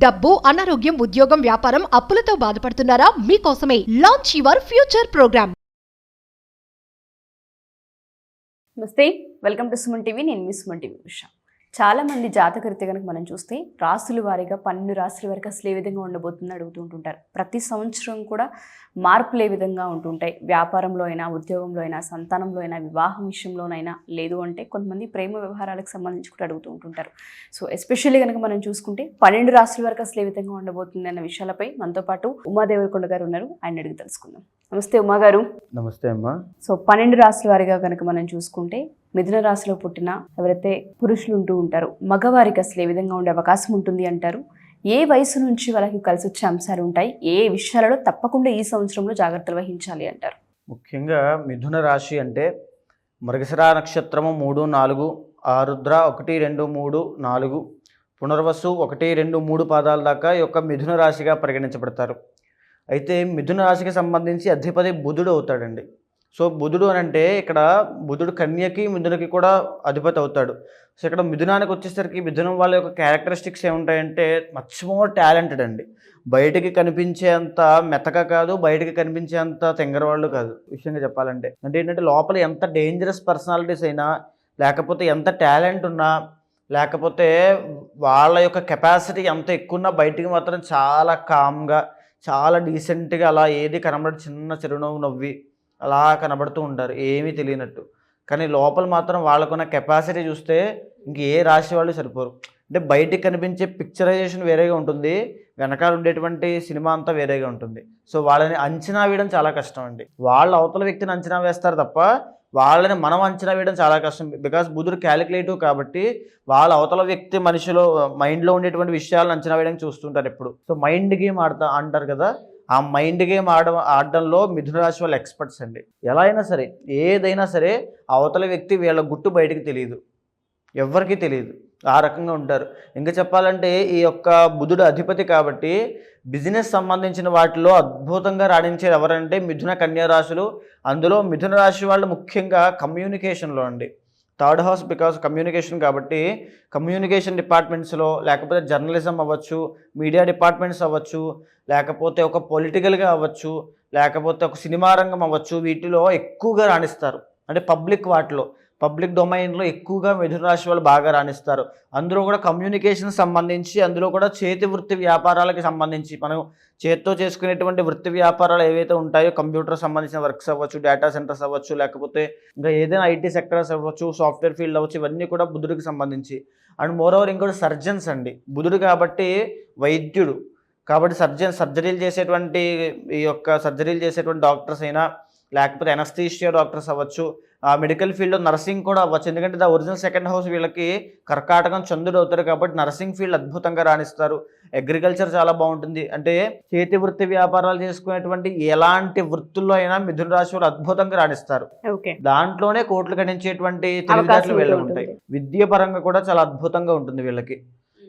డబ్బు, అనారోగ్యం, ఉద్యోగం, వ్యాపారం, అప్పులతో బాధపడుతున్నారా? మీకోసమే లాంచ్ యువర్ ఫ్యూచర్ ప్రోగ్రామ్. నమస్తే, వెల్కమ్ టు సుమన్ టీవీ. నేను మీ సుమన్ టీవీ ఉష. చాలామంది జాతకరీత్యా కనుక మనం చూస్తే రాసుల వారీగా 12 రాసుల వరకు అసలు ఏ విధంగా ఉండబోతుందని అడుగుతుంటుంటారు. ప్రతి సంవత్సరం కూడా మార్పులు ఏ విధంగా ఉంటుంటాయి, వ్యాపారంలో అయినా, ఉద్యోగంలో అయినా, సంతానంలో అయినా, వివాహం విషయంలోనైనా, లేదు అంటే కొంతమంది ప్రేమ వ్యవహారాలకు సంబంధించి కూడా అడుగుతూ ఉంటుంటారు. సో ఎస్పెషల్లీ కనుక మనం చూసుకుంటే 12 రాసుల వరకు అసలు ఏ విధంగా ఉండబోతుంది అన్న విషయాలపై మనతో పాటు ఉమాదేవరకొండ గారు ఉన్నారు. ఆయన అడిగి తెలుసుకుందాం. నమస్తే ఉమా గారు. నమస్తే అమ్మా. సో 12 రాసుల వారిగా కనుక మనం చూసుకుంటే మిథున రాశిలో పుట్టిన ఎవరైతే పురుషులు ఉంటూ ఉంటారో మగవారికి అసలు ఏ విధంగా ఉండే అవకాశం ఉంటుంది అంటారు? ఏ వయసు నుంచి వాళ్ళకి కలిసి వచ్చే అంశాలు ఉంటాయి? ఏ విషయాలలో తప్పకుండా ఈ సంవత్సరంలో జాగ్రత్తలు వహించాలి అంటారు? ముఖ్యంగా మిథున రాశి అంటే మృగశిర నక్షత్రము 3, 4, ఆరుద్ర 1, 2, 3, 4, పునర్వసు 1, 2, 3 పాదాల దాకా ఈ యొక్క మిథున రాశిగా పరిగణించబడతారు. అయితే మిథున రాశికి సంబంధించి అధిపతి బుధుడు అవుతాడండి. సో బుధుడు అని అంటే ఇక్కడ బుధుడు కన్యకి మిథునకి కూడా అధిపతి అవుతాడు. సో ఇక్కడ మిథునానికి వచ్చేసరికి మిథునం వాళ్ళ యొక్క క్యారెక్టరిస్టిక్స్ ఏముంటాయంటే మచ్ మోర్ టాలెంటెడ్ అండి. బయటికి కనిపించేంత మెతక కాదు, బయటికి కనిపించేంత తెంగరవాళ్ళు కాదు. విషయంగా చెప్పాలంటే అంటే ఏంటంటే లోపల ఎంత డేంజరస్ పర్సనాలిటీస్ అయినా, లేకపోతే ఎంత టాలెంట్ ఉన్నా, లేకపోతే వాళ్ళ యొక్క కెపాసిటీ ఎంత ఎక్కువ ఉన్నా బయటికి మాత్రం చాలా కామ్గా, చాలా డీసెంట్గా అలా ఏది కనబడి చిన్న చిరునవ్వు నవ్వి అలా కనబడుతూ ఉంటారు, ఏమీ తెలియనట్టు. కానీ లోపల మాత్రం వాళ్ళకున్న కెపాసిటీ చూస్తే ఇంక ఏ రాశి వాళ్ళు సరిపోరు. అంటే బయటికి కనిపించే పిక్చరైజేషన్ వేరేగా ఉంటుంది, వెనకాల ఉండేటువంటి సినిమా అంతా వేరేగా ఉంటుంది. సో వాళ్ళని అంచనా వేయడం చాలా కష్టం అండి. వాళ్ళ అవతల వ్యక్తిని అంచనా వేస్తారు తప్ప వాళ్ళని మనం అంచనా వేయడం చాలా కష్టం. బికాస్ బుధుడు క్యాలిక్యులేటివ్ కాబట్టి వాళ్ళ అవతల వ్యక్తి మనిషిలో మైండ్లో ఉండేటువంటి విషయాలను అంచనా వేయడానికి చూస్తుంటారు ఎప్పుడు. సో మైండ్ గేమ్ అంటారు కదా, ఆ మైండ్ గేమ్ ఆడడంలో మిథున రాశి వాళ్ళు ఎక్స్పర్ట్స్ అండి. ఎలా అయినా సరే, ఏదైనా సరే అవతల వ్యక్తి వీళ్ళ గుట్టు బయటికి తెలియదు, ఎవరికీ తెలియదు, ఆ రకంగా ఉంటారు. ఇంకా చెప్పాలంటే ఈ యొక్క బుధుడు అధిపతి కాబట్టి బిజినెస్ సంబంధించిన వాటిలో అద్భుతంగా రాణించేది ఎవరంటే మిథున, కన్యా రాశులు. అందులో మిథున రాశి వాళ్ళు ముఖ్యంగా కమ్యూనికేషన్లో అండి. 3rd హౌస్ బికాస్ కమ్యూనికేషన్ కాబట్టి కమ్యూనికేషన్ డిపార్ట్మెంట్స్లో, లేకపోతే జర్నలిజం అవ్వచ్చు, మీడియా డిపార్ట్మెంట్స్ అవ్వచ్చు, లేకపోతే ఒక పొలిటికల్గా అవ్వచ్చు, లేకపోతే ఒక సినిమా రంగం అవ్వచ్చు, వీటిలో ఎక్కువగా రాణిస్తారు. అంటే పబ్లిక్ డొమైన్లో ఎక్కువగా మిథున రాశి వాళ్ళు బాగా రాణిస్తారు. అందులో కూడా కమ్యూనికేషన్ సంబంధించి, అందులో కూడా చేతి వృత్తి వ్యాపారాలకి సంబంధించి మనం చేతితో చేసుకునేటువంటి వృత్తి వ్యాపారాలు ఏవైతే ఉంటాయో, కంప్యూటర్ సంబంధించిన వర్క్స్ అవ్వచ్చు, డేటా సెంటర్స్ అవ్వచ్చు, లేకపోతే ఇంకా ఏదైనా ఐటీ సెక్టర్స్ అవ్వచ్చు, సాఫ్ట్వేర్ ఫీల్డ్ అవ్వచ్చు, ఇవన్నీ కూడా బుధుడికి సంబంధించి. అండ్ మోరోవర్ ఇంకోటి సర్జన్స్ అండి. బుధుడు కాబట్టి వైద్యుడు కాబట్టి సర్జరీలు చేసేటువంటి ఈ యొక్క సర్జరీలు చేసేటువంటి డాక్టర్స్ అయినా, లేకపోతే ఎనస్థీషియా డాక్టర్స్ అవ్వచ్చు, మెడికల్ ఫీల్డ్లో నర్సింగ్ కూడా అవ్వచ్చు. ఎందుకంటే ద ఒరిజినల్ 2nd హౌస్ వీళ్ళకి కర్కాటకం చంద్రుడు అవుతారు కాబట్టి నర్సింగ్ ఫీల్డ్ అద్భుతంగా రాణిస్తారు. అగ్రికల్చర్ చాలా బాగుంటుంది. అంటే చేతి వృత్తి వ్యాపారాలు చేసుకునేటువంటి ఎలాంటి వృత్తుల్లో అయినా మిథున రాశి వాళ్ళు అద్భుతంగా రాణిస్తారు. దాంట్లోనే కోట్లు గణించేటువంటి తెలివితేటలు వీళ్ళకి ఉంటాయి. విద్య పరంగా కూడా చాలా అద్భుతంగా ఉంటుంది వీళ్ళకి.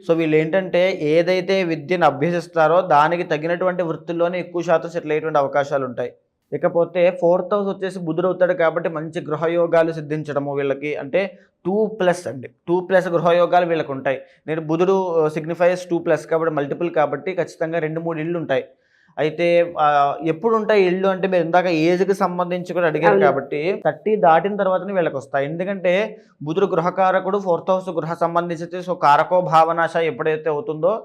సో వీళ్ళు ఏంటంటే ఏదైతే విద్యను అభ్యసిస్తారో దానికి తగినటువంటి వృత్తుల్లోనే ఎక్కువ శాతం సెటిల్ అయ్యేటువంటి అవకాశాలు ఉంటాయి. ఇకపోతే 4th హౌస్ వచ్చేసి బుధుడు అవుతాడు కాబట్టి మంచి గృహయోగాలు సిద్ధించడము వీళ్ళకి. అంటే 2+ అండి, 2+ గృహయోగాలు వీళ్ళకి ఉంటాయి. నేను బుధుడు సిగ్నిఫైస్ 2+ కాబట్టి మల్టిపుల్ కాబట్టి ఖచ్చితంగా 2-3 ఇళ్ళు ఉంటాయి. అయితే ఎప్పుడు ఉంటాయి ఇళ్ళు అంటే మీరు ఇందాక ఏజ్కి సంబంధించి కూడా అడిగారు కాబట్టి 30 దాటిన తర్వాతనే వీళ్ళకి వస్తాయి. ఎందుకంటే బుధుడు గృహకారకుడు, 4th హౌస్ గృహ సంబంధించి. సో కారకో భావనాశ ఎప్పుడైతే అవుతుందో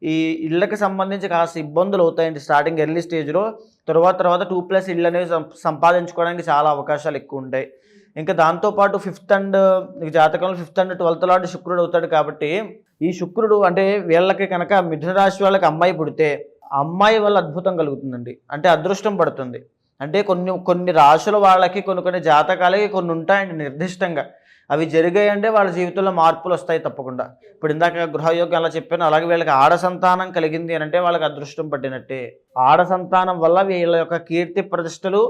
ఈ ఇళ్ళకి సంబంధించి కాస్త ఇబ్బందులు అవుతాయండి స్టార్టింగ్ ఎర్లీ స్టేజ్లో. తర్వాత 2+ ఇళ్ళు అనేవి సంపాదించుకోవడానికి చాలా అవకాశాలు ఎక్కువ ఉంటాయి. ఇంకా దాంతోపాటు 5th అండ్ జాతకంలో 5th అండ్ 12th లార్డ్ శుక్రుడు అవుతాడు కాబట్టి ఈ శుక్రుడు అంటే వీళ్ళకి కనుక మిథున రాశి వాళ్ళకి అమ్మాయి పుడితే అమ్మాయి వల్ల అద్భుతం కలుగుతుందండి. అంటే అదృష్టం పడుతుంది. అంటే కొన్ని రాశుల వాళ్ళకి కొన్ని జాతకాలకి కొన్ని ఉంటాయండి నిర్దిష్టంగా. అవి జరిగాయంటే వాళ్ళ జీవితంలో మార్పులు వస్తాయి తప్పకుండా. ఇప్పుడు ఇందాక గృహయోగం అలా చెప్పాను, అలాగే వీళ్ళకి ఆడ సంతానం కలిగింది అని అంటే వాళ్ళకి అదృష్టం పట్టినట్టే. ఆడ సంతానం వల్ల వీళ్ళ యొక్క కీర్తి ప్రతిష్టలు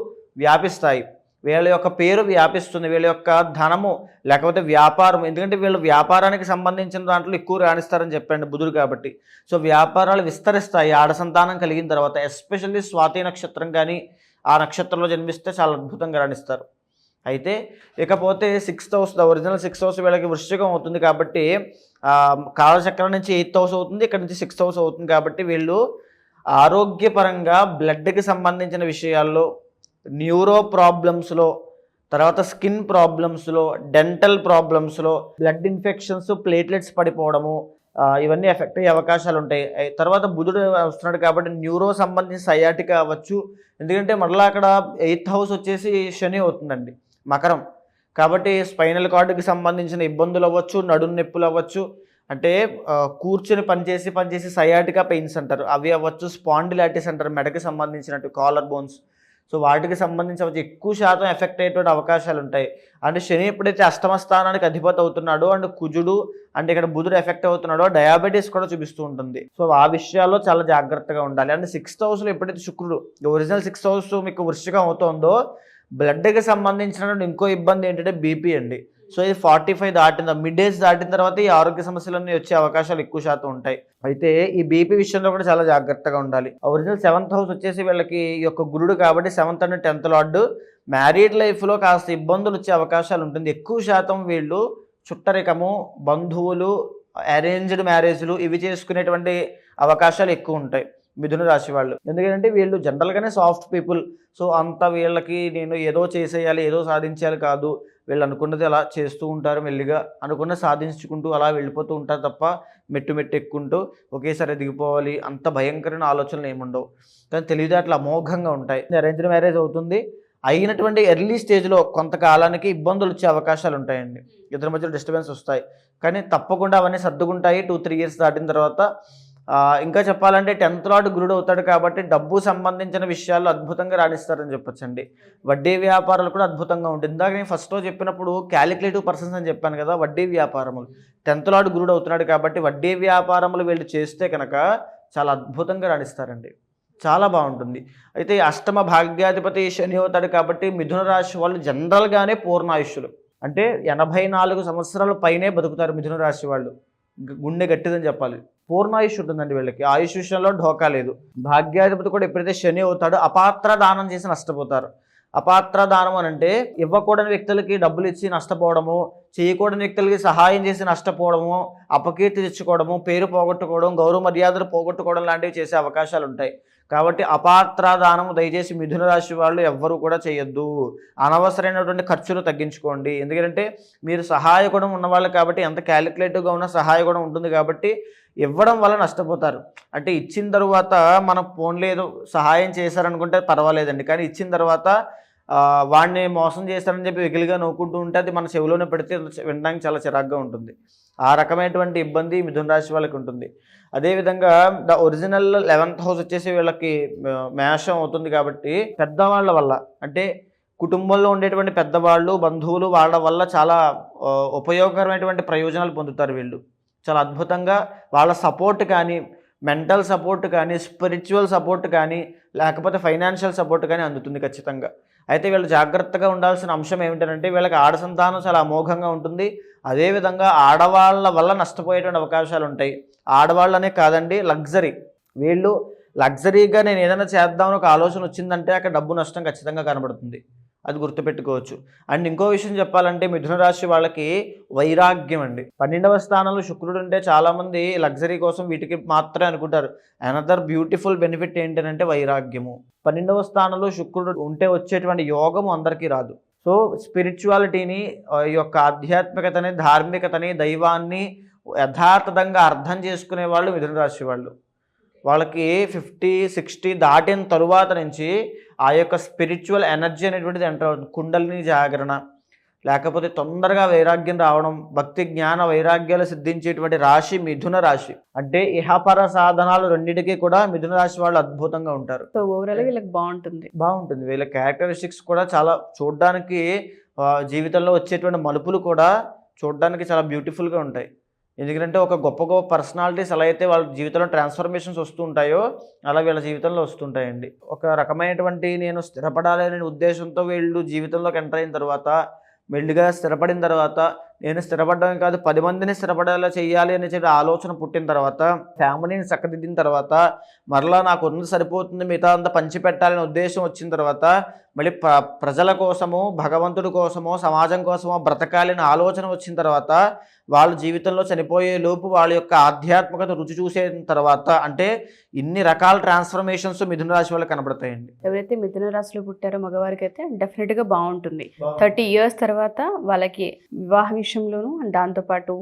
వ్యాపిస్తాయి, వీళ్ళ యొక్క పేరు వ్యాపిస్తుంది, వీళ్ళ యొక్క ధనము లేకపోతే వ్యాపారం. ఎందుకంటే వీళ్ళు వ్యాపారానికి సంబంధించిన దాంట్లో ఎక్కువ రాణిస్తారని చెప్పండి బుధుడు కాబట్టి. సో వ్యాపారాలు విస్తరిస్తాయి ఆడ సంతానం కలిగిన తర్వాత. ఎస్పెషల్లీ స్వాతి నక్షత్రం కానీ ఆ నక్షత్రంలో జన్మిస్తే చాలా అద్భుతంగా రాణిస్తారు. అయితే ఇకపోతే 6th house, original 6th house వీళ్ళకి వృశ్చికం అవుతుంది కాబట్టి కాలచక్రం నుంచి 8th హౌస్ అవుతుంది, ఇక్కడ నుంచి 6th హౌస్ అవుతుంది కాబట్టి వీళ్ళు ఆరోగ్యపరంగా బ్లడ్కి సంబంధించిన విషయాల్లో, న్యూరో ప్రాబ్లమ్స్లో, తర్వాత స్కిన్ ప్రాబ్లమ్స్లో, డెంటల్ ప్రాబ్లమ్స్లో, బ్లడ్ ఇన్ఫెక్షన్స్, ప్లేట్లెట్స్ పడిపోవడము, ఇవన్నీ ఎఫెక్ట్ అయ్యే అవకాశాలు ఉంటాయి. తర్వాత బుధుడు వస్తున్నాడు కాబట్టి న్యూరో సంబంధించిన సయాటికా అవ్వచ్చు. ఎందుకంటే మళ్ళీ అక్కడ 8th హౌస్ వచ్చేసి శని అవుతుందండి, మకరం. కాబట్టి స్పైనల్ కార్డుకి సంబంధించిన ఇబ్బందులు అవ్వచ్చు, నడుం నొప్పులు అవ్వచ్చు, అంటే కూర్చుని పనిచేసి సయాటికా పెయిన్స్ అంటారు, అవి అవ్వచ్చు. స్పాండిలైటిస్ అంటారు, మెడకి సంబంధించినట్టు కాలర్ బోన్స్. సో వాటికి సంబంధించి ఎక్కువ శాతం ఎఫెక్ట్ అయ్యేటువంటి అవకాశాలు ఉంటాయి. అంటే శని ఎప్పుడైతే అష్టమ స్థానానికి అధిపతి అవుతున్నాడో, అండ్ కుజుడు అంటే ఇక్కడ బుధుడు ఎఫెక్ట్ అవుతున్నాడో డయాబెటీస్ కూడా చూపిస్తూ ఉంటుంది. సో ఆ విషయాల్లో చాలా జాగ్రత్తగా ఉండాలి. అంటే 6th హౌస్లో ఎప్పుడైతే శుక్రుడు, ఒరిజినల్ 6th హౌస్ మీకు వృశ్చికం అవుతుందో, బ్లడ్కి సంబంధించినటువంటి ఇంకో ఇబ్బంది ఏంటంటే బీపీ అండి. సో ఇది 45 దాటిన మిడ్ ఏజ్ దాటిన తర్వాత ఈ ఆరోగ్య సమస్యలన్నీ వచ్చే అవకాశాలు ఎక్కువ శాతం ఉంటాయి. అయితే ఈ బీపీ విషయంలో కూడా చాలా జాగ్రత్తగా ఉండాలి. ఒరిజినల్ 7th హౌస్ వచ్చేసి వీళ్ళకి ఈ యొక్క గురుడు కాబట్టి 7th and 10th lord. Married లైఫ్లో కాస్త ఇబ్బందులు వచ్చే అవకాశాలు ఉంటుంది. ఎక్కువ శాతం వీళ్ళు చుట్టరికము, బంధువులు, అరేంజ్డ్ మ్యారేజ్లు ఇవి చేసుకునేటువంటి అవకాశాలు ఎక్కువ ఉంటాయి మిథున రాశి వాళ్ళు. ఎందుకంటే వీళ్ళు జనరల్గానే సాఫ్ట్ పీపుల్. సో అంత వీళ్ళకి నేను ఏదో చేసేయాలి, ఏదో సాధించాలి కాదు, వీళ్ళు అనుకున్నది అలా చేస్తూ ఉంటారు, మెల్లిగా అనుకున్నది సాధించుకుంటూ అలా వెళ్ళిపోతూ ఉంటారు తప్ప మెట్టు ఎక్కుంటూ ఒకేసారి ఎదిగిపోవాలి అంత భయంకరమైన ఆలోచనలు ఏముండవు. కానీ తెలివితేటలు అమోఘంగా ఉంటాయి. అరేంజ్డ్ మ్యారేజ్ అవుతుంది, అయినటువంటి ఎర్లీ స్టేజ్లో కొంతకాలానికి ఇబ్బందులు వచ్చే అవకాశాలు ఉంటాయండి, ఇద్దరి మధ్యలో డిస్టర్బెన్స్ వస్తాయి. కానీ తప్పకుండా అవన్నీ సర్దుకుంటాయి 2-3 ఇయర్స్ దాటిన తర్వాత. ఇంకా చెప్పాలంటే 10th లార్డ్ గురుడు అవుతాడు కాబట్టి డబ్బు సంబంధించిన విషయాల్లో అద్భుతంగా రాణిస్తారని చెప్పొచ్చండి. వడ్డీ వ్యాపారాలు కూడా అద్భుతంగా ఉంటుంది. ఇందాక నేను ఫస్ట్లో చెప్పినప్పుడు క్యాలిక్యులేటివ్ పర్సన్స్ అని చెప్పాను కదా, వడ్డీ వ్యాపారములు 10th లార్డ్ గురుడు అవుతున్నాడు కాబట్టి వడ్డీ వ్యాపారములు వీళ్ళు చేస్తే కనుక చాలా అద్భుతంగా రాణిస్తారండి, చాలా బాగుంటుంది. అయితే అష్టమ భాగ్యాధిపతి శని అవుతాడు కాబట్టి మిథున రాశి వాళ్ళు జనరల్గానే పూర్ణాయుష్యులు, అంటే 84 సంవత్సరాల పైనే బతుకుతారు మిథున రాశి వాళ్ళు. గుండె గట్టిదని చెప్పాలి. పూర్ణాయుష్ ఉంటుందండి వీళ్ళకి, ఆయుష్ విషయంలో ఢోకా లేదు. భాగ్యాధిపతి కూడా ఎప్పుడైతే శని అవుతాడో అపాత్ర దానం చేసి నష్టపోతారు. అపాత్ర దానం అని అంటే ఇవ్వకూడని వ్యక్తులకి డబ్బులు ఇచ్చి నష్టపోవడము, చేయకూడని వ్యక్తులకి సహాయం చేసి నష్టపోవడము, అపకీర్తి తెచ్చుకోవడము, పేరు పోగొట్టుకోవడం, గౌరవ మర్యాదలు పోగొట్టుకోవడం లాంటివి చేసే అవకాశాలు ఉంటాయి. కాబట్టి అపాత్ర దానము దయచేసి మిథున రాశి వాళ్ళు ఎవ్వరూ కూడా చేయొద్దు. అనవసరమైనటువంటి ఖర్చులు తగ్గించుకోండి. ఎందుకంటే మీరు సహాయ గుణం ఉన్నవాళ్ళు కాబట్టి, ఎంత క్యాలిక్యులేటివ్గా ఉన్న సహాయ గుణం ఉంటుంది కాబట్టి ఇవ్వడం వల్ల నష్టపోతారు. అంటే ఇచ్చిన తర్వాత మనం ఫోన్లో ఏదో సహాయం చేశారనుకుంటే పర్వాలేదండి, కానీ ఇచ్చిన తర్వాత వాడిని మోసం చేస్తారని చెప్పి వెకిలిగా నవ్వుకుంటూ ఉంటే అది మన చెవిలోనే పెడితే వినడానికి చాలా చిరాగ్గా ఉంటుంది. ఆ రకమైనటువంటి ఇబ్బంది మిథున రాశి వాళ్ళకి ఉంటుంది. అదేవిధంగా ఒరిజినల్ 11th హౌస్ వచ్చేసి వీళ్ళకి మేషం అవుతుంది కాబట్టి పెద్దవాళ్ళ వల్ల, అంటే కుటుంబంలో ఉండేటువంటి పెద్దవాళ్ళు, బంధువులు, వాళ్ళ వల్ల చాలా ఉపయోగకరమైనటువంటి ప్రయోజనాలు పొందుతారు వీళ్ళు. చాలా అద్భుతంగా వాళ్ళ సపోర్ట్ కానీ, మెంటల్ సపోర్ట్ కానీ, స్పిరిచువల్ సపోర్ట్ కానీ, లేకపోతే ఫైనాన్షియల్ సపోర్ట్ కానీ అందుతుంది ఖచ్చితంగా. అయితే వీళ్ళు జాగ్రత్తగా ఉండాల్సిన అంశం ఏమిటంటే వీళ్ళకి ఆడ సంతానం చాలా అమోఘంగా ఉంటుంది. అదేవిధంగా ఆడవాళ్ళ వల్ల నష్టపోయేటువంటి అవకాశాలు ఉంటాయి. ఆడవాళ్ళనే కాదండి, లగ్జరీ, వీళ్ళు లగ్జరీగా నేను ఏదైనా చేద్దామని ఒక ఆలోచన వచ్చిందంటే అక్కడ డబ్బు నష్టం ఖచ్చితంగా కనబడుతుంది, అది గుర్తుపెట్టుకోవచ్చు. అండ్ ఇంకో విషయం చెప్పాలంటే మిథున రాశి వాళ్ళకి వైరాగ్యం అండి. 12వ స్థానంలో శుక్రుడు ఉంటే చాలామంది లగ్జరీ కోసం వీటికి మాత్రమే అనుకుంటారు. అనదర్ బ్యూటిఫుల్ బెనిఫిట్ ఏంటంటే వైరాగ్యము. 12వ స్థానంలో శుక్రుడు ఉంటే వచ్చేటువంటి యోగము అందరికీ రాదు. సో స్పిరిచువాలిటీని, ఈ యొక్క ఆధ్యాత్మికతని, ధార్మికతని, దైవాన్ని యథార్థంగా అర్థం చేసుకునే వాళ్ళు మిథున రాశి వాళ్ళు. వాళ్ళకి 50-60 దాటిన తరువాత నుంచి ఆ యొక్క స్పిరిచువల్ ఎనర్జీ అనేటువంటిది ఎంటర్ అవుతుంది. కుండలిని జాగరణ, లేకపోతే తొందరగా వైరాగ్యం రావడం, భక్తి జ్ఞాన వైరాగ్యాలు సిద్ధించేటువంటి రాశి మిథున రాశి. అంటే ఇహపర సాధనాలు రెండింటికి కూడా మిథున రాశి వాళ్ళు అద్భుతంగా ఉంటారు. సో ఓవరాల్ వీళ్ళకి బాగుంటుంది. వీళ్ళ క్యారెక్టరిస్టిక్స్ కూడా చాలా చూడడానికి, జీవితంలో వచ్చేటువంటి మలుపులు కూడా చూడడానికి చాలా బ్యూటిఫుల్గా ఉంటాయి. ఎందుకంటే ఒక గొప్ప గొప్ప పర్సనాలిటీస్ ఎలా అయితే వాళ్ళ జీవితంలో ట్రాన్స్ఫర్మేషన్స్ వస్తూ ఉంటాయో అలా వీళ్ళ జీవితంలో వస్తుంటాయండి. ఒక రకమైనటువంటి నేను స్థిరపడాలనే ఉద్దేశంతో వీళ్ళు జీవితంలోకి ఎంటర్ అయిన తర్వాత, మెల్లిగా స్థిరపడిన తర్వాత, నేను స్థిరపడడం కాదు 10 మందిని స్థిరపడేలా చేయాలి అనే చెప్పి ఆలోచన పుట్టిన తర్వాత, ఫ్యామిలీని చక్కదిద్దిన తర్వాత, మరలా నాకు ఉన్నది సరిపోతుంది మిగతా అంతా పంచిపెట్టాలనే ఉద్దేశం వచ్చిన తర్వాత మళ్ళీ ప్రజల కోసము, భగవంతుడి కోసమో, సమాజం కోసమో బ్రతకాలని ఆలోచన వచ్చిన తర్వాత వాళ్ళ జీవితంలో చనిపోయే లోపు వాళ్ళ యొక్క ఆధ్యాత్మికత రుచి చూసే తర్వాత అంటే ఇన్ని రకాల ట్రాన్స్ఫర్మేషన్స్ మిథున రాశి వాళ్ళకి కనబడతాయండి. ఎవరైతే మిథున రాశిలో పుట్టారో మగవారికి అయితే డెఫినెట్గా బాగుంటుంది. 30 years తర్వాత వాళ్ళకి వివాహ విషయంలోనూ అండ్ దాంతోపాటు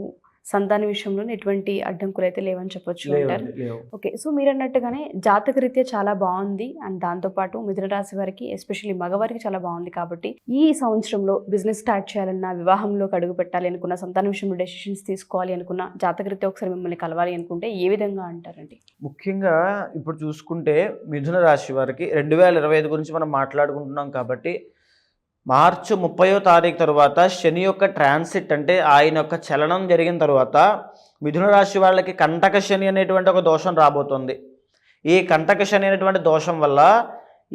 సంతాన విషయంలో ఎటువంటి అడ్డంకులు అయితే లేవని చెప్పొచ్చు అంటారు. ఓకే, సో మీరు అన్నట్టుగానే జాతక రీత్యా చాలా బాగుంది అండ్ దాంతోపాటు మిథున రాశి వారికి ఎస్పెషల్లీ మగవారికి చాలా బాగుంది కాబట్టి ఈ సంవత్సరంలో బిజినెస్ స్టార్ట్ చేయాలన్నా, వివాహంలోకి అడుగు పెట్టాలి అనుకున్న, సంతాన విషయంలో డెసిషన్స్ తీసుకోవాలి అనుకున్న, జాతక రీత్యా ఒకసారి మిమ్మల్ని కలవాలి అనుకుంటే ఏ విధంగా అంటారండి? ముఖ్యంగా ఇప్పుడు చూసుకుంటే మిథున రాశి వారికి 2025 గురించి మనం మాట్లాడుకుంటున్నాం కాబట్టి మార్చి 30వ తారీఖు తర్వాత శని యొక్క ట్రాన్సిట్ అంటే ఆయన యొక్క చలనం జరిగిన తర్వాత మిథున రాశి వాళ్ళకి కంటక శని అనేటువంటి ఒక దోషం రాబోతుంది. ఈ కంటక శని అనేటువంటి దోషం వల్ల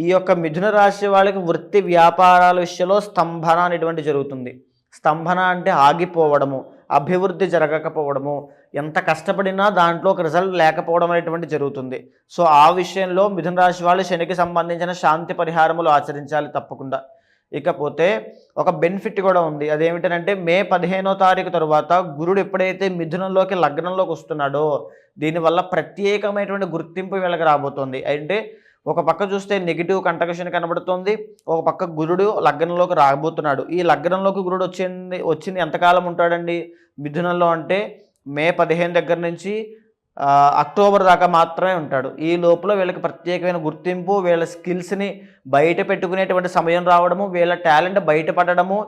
ఈ యొక్క మిథున రాశి వాళ్ళకి వృత్తి వ్యాపారాల విషయంలో స్తంభన అనేటువంటి జరుగుతుంది. స్తంభన అంటే ఆగిపోవడము, అభివృద్ధి జరగకపోవడము, ఎంత కష్టపడినా దాంట్లో ఒక రిజల్ట్ లేకపోవడం అనేటువంటి జరుగుతుంది. సో ఆ విషయంలో మిథున రాశి వాళ్ళు శనికి సంబంధించిన శాంతి పరిహారములు ఆచరించాలి తప్పకుండా. ఇకపోతే ఒక బెనిఫిట్ కూడా ఉంది. అదేమిటంటే మే 15వ తారీఖు తర్వాత గురుడు ఎప్పుడైతే మిథునంలోకి లగ్నంలోకి వస్తున్నాడో దీనివల్ల ప్రత్యేకమైనటువంటి గుర్తింపు వీళ్ళకి రాబోతోంది. అంటే ఒక పక్క చూస్తే నెగిటివ్ కంటకషన్ కనబడుతుంది, ఒక పక్క గురుడు లగ్నంలోకి రాబోతున్నాడు. ఈ లగ్నంలోకి గురుడు వచ్చింది ఎంతకాలం ఉంటాడండి మిథునంలో అంటే మే 15 దగ్గర నుంచి అక్టోబర్ దాకా మాత్రమే ఉంటాడు. ఈ లోపల వీళ్ళకి ప్రత్యేకమైన గుర్తింపు, వీళ్ళ స్కిల్స్ని బయట పెట్టుకునేటువంటి సమయం రావడము, వీళ్ళ టాలెంట్ బయటపడడము,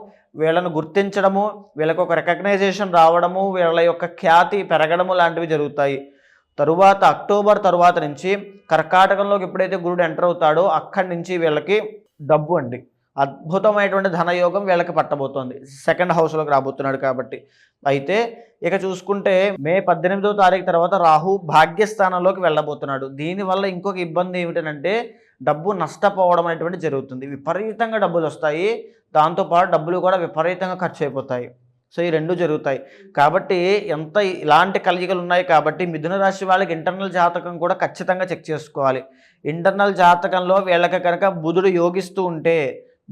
వీళ్ళను గుర్తించడము, వీళ్ళకి ఒక రికగ్నైజేషన్ రావడము, వీళ్ళ యొక్క ఖ్యాతి పెరగడము లాంటివి జరుగుతాయి. తరువాత అక్టోబర్ తరువాత నుంచి కర్కాటకంలోకి ఎప్పుడైతే గురుడు ఎంటర్ అవుతాడో అక్కడి నుంచి వీళ్ళకి డబ్బు అండి, అద్భుతమైనటువంటి ధనయోగం వీళ్ళకి పట్టబోతోంది. 2nd హౌస్లోకి రాబోతున్నాడు కాబట్టి. అయితే ఇక చూసుకుంటే మే 18వ తారీఖు తర్వాత రాహు భాగ్యస్థానంలోకి వెళ్ళబోతున్నాడు. దీనివల్ల ఇంకొక ఇబ్బంది ఏమిటంటే డబ్బు నష్టపోవడం అనేటువంటి జరుగుతుంది. విపరీతంగా డబ్బులు వస్తాయి, దాంతోపాటు డబ్బులు కూడా విపరీతంగా ఖర్చు అయిపోతాయి. సో ఈ రెండు జరుగుతాయి కాబట్టి ఇలాంటి కలయికలు ఉన్నాయి కాబట్టి మిథున రాశి వాళ్ళకి ఇంటర్నల్ జాతకం కూడా ఖచ్చితంగా చెక్ చేసుకోవాలి. ఇంటర్నల్ జాతకంలో వీళ్ళకి కనుక బుధుడు యోగిస్తూ ఉంటే,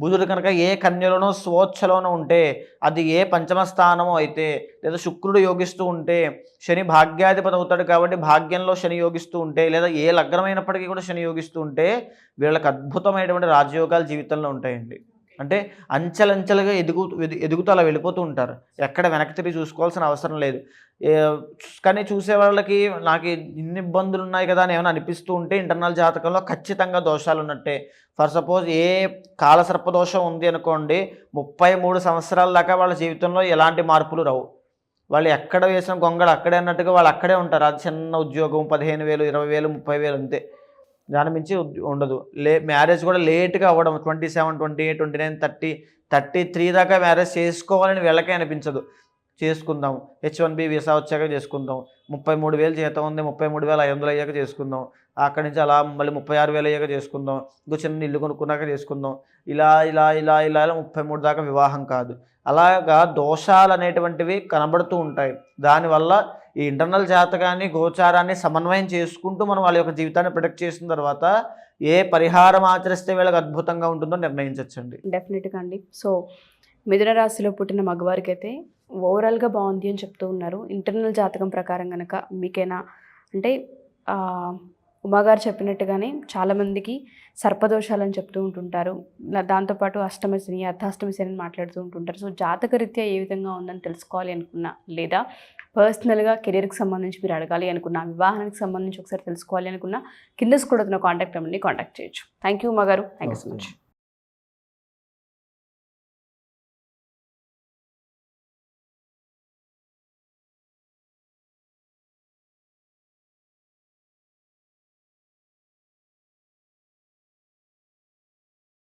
బుధుడు కనుక ఏ కన్యలోనో స్వోచ్ఛలోనో ఉంటే, అది ఏ పంచమ స్థానమో అయితే, లేదా శుక్రుడు యోగిస్తూ ఉంటే, శని భాగ్యాధిపతి అవుతాడు కాబట్టి భాగ్యంలో శని యోగిస్తూ ఉంటే, లేదా ఏ లగ్నమైనప్పటికీ కూడా శని యోగిస్తూ ఉంటే వీళ్ళకి అద్భుతమైనటువంటి రాజయోగాలు జీవితంలో ఉంటాయండి. అంటే అంచెలంచెలుగా ఎదుగుతూ అలా వెళ్ళిపోతూ ఉంటారు. ఎక్కడ వెనక్కి తిరిగి చూసుకోవాల్సిన అవసరం లేదు. కానీ చూసే వాళ్ళకి నాకు ఇన్ని ఇబ్బందులు ఉన్నాయి కదా అని ఏమైనా అనిపిస్తూ ఉంటే ఇంటర్నల్ జాతకంలో ఖచ్చితంగా దోషాలు ఉన్నట్టే. ఫర్ సపోజ్ ఏ కాలసర్ప దోషం ఉంది అనుకోండి, 33 సంవత్సరాల దాకా వాళ్ళ జీవితంలో ఎలాంటి మార్పులు రావు. వాళ్ళు ఎక్కడ వేసిన గొంగళ అక్కడే అన్నట్టుగా వాళ్ళు అక్కడే ఉంటారు. అది చిన్న ఉద్యోగం 15,000, 20,000, 30,000 అంతే, దాని మించి ఉండదు. మ్యారేజ్ కూడా లేట్గా అవ్వడం, 27, 28, 29, 30, 33 దాకా మ్యారేజ్ చేసుకోవాలని వీళ్ళకే అనిపించదు. చేసుకుందాం, H1B వీసా వచ్చాక చేసుకుందాం, 33,000 జీతం ఉంది, 33,500 అయ్యాక చేసుకుందాం, అక్కడి నుంచి అలా మళ్ళీ 36,000 అయ్యాక చేసుకుందాం, ఇంకో చిన్న ఇల్లు కొనుక్కున్నాక చేసుకుందాం, ఇలా ఇలా ఇలా ఇలా 33 దాకా వివాహం కాదు. అలాగా దోషాలు అనేటువంటివి కనబడుతూ ఉంటాయి. దానివల్ల ఈ ఇంటర్నల్ జాతకాన్ని, గోచారాన్ని సమన్వయం చేసుకుంటూ మనం వాళ్ళ యొక్క జీవితాన్ని ప్రొటెక్ట్ చేసిన తర్వాత ఏ పరిహారం ఆచరిస్తే వీళ్ళకి అద్భుతంగా ఉంటుందో నిర్ణయించవచ్చండి. డెఫినెట్గా అండి. సో మిథున రాశిలో పుట్టిన మగవారికి అయితే ఓవరాల్గా బాగుంది అని చెప్తూ ఉన్నారు. ఇంటర్నల్ జాతకం ప్రకారం కనుక మీకైనా అంటే ఉమాగారు చెప్పినట్టుగానే చాలామందికి సర్పదోషాలని చెప్తూ ఉంటుంటారు. దాంతోపాటు అష్టమ శని, అర్ధాష్టమ శని మాట్లాడుతూ ఉంటుంటారు. సో జాతకరీత్యా ఏ విధంగా ఉందని తెలుసుకోవాలి అనుకున్నా, లేదా పర్సనల్గా కెరీర్కి సంబంధించి మీరు అడగాలి అనుకున్నా, వివాహానికి సంబంధించి ఒకసారి తెలుసుకోవాలి అనుకున్నా, కింద స్క్రోల్ అవుతున్న కాంటాక్ట్ నెంబర్ని కాంటాక్ట్ చేయొచ్చు. థ్యాంక్ యూ ఉమాగారు. Thank you so much.